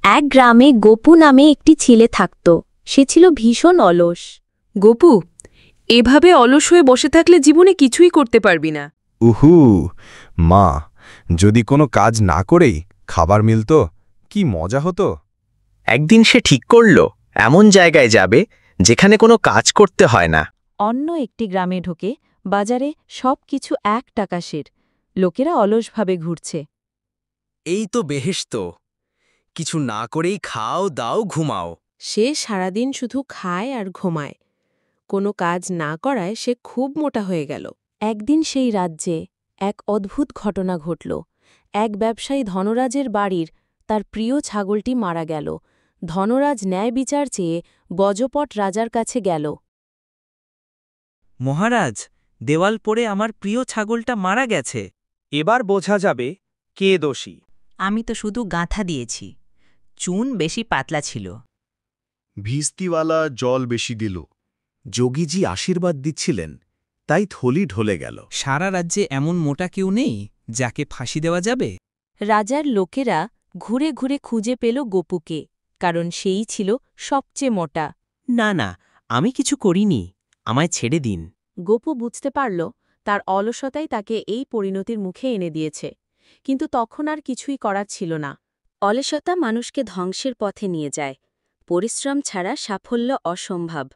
এক গ্রামে গোপু নামে একটি ছেলে থাকত। সে ছিল ভীষণ অলস। গোপু, এভাবে অলস হয়ে বসে থাকলে জীবনে কিছুই করতে পারবি না। উহু, মা, যদি কোনো কাজ না করেই খাবার মিলত, কি মজা হতো। একদিন সে ঠিক করল এমন জায়গায় যাবে যেখানে কোনো কাজ করতে হয় না। অন্য একটি গ্রামে ঢোকে বাজারে সবকিছু 1 টাকা সের। লোকেরা অলসভাবে ঘুরছে। এই তো বেহেশত, কিছু না করেই খাও দাও ঘুমাও। সে সারাদিন শুধু খায় আর ঘুমায়। কোনো কাজ না করায় সে খুব মোটা হয়ে গেল। একদিন সেই রাজ্যে এক অদ্ভুত ঘটনা ঘটল। এক ব্যবসায়ী ধনরাজের বাড়ির তার প্রিয় ছাগলটি মারা গেল। ধনরাজ ন্যায় বিচার চেয়ে গজপট রাজার কাছে গেল। মহারাজ, দেওয়াল পড়ে আমার প্রিয় ছাগলটা মারা গেছে। এবার বোঝা যাবে কে দোষী। আমি তো শুধু গাঁথা দিয়েছি, চুন বেশি পাতলা ছিল। ভিস্তিওয়ালা জল বেশি দিল। যোগীজি আশীর্বাদ দিচ্ছিলেন, তাই থলি ঢলে গেল। সারা রাজ্যে এমন মোটা কেউ নেই যাকে ফাঁসি দেওয়া যাবে। রাজার লোকেরা ঘুরে ঘুরে খুঁজে পেল গোপুকে, কারণ সেই ছিল সবচেয়ে মোটা। না না, আমি কিছু করিনি, আমায় ছেড়ে দিন। গোপু বুঝতে পারল তার অলসতাই তাকে এই পরিণতির মুখে এনে দিয়েছে। কিন্তু তখন আর কিছুই করার ছিল না। অলসতা মানুষকে ধ্বংসের পথে নিয়ে যায়। পরিশ্রম ছাড়া সাফল্য অসম্ভব।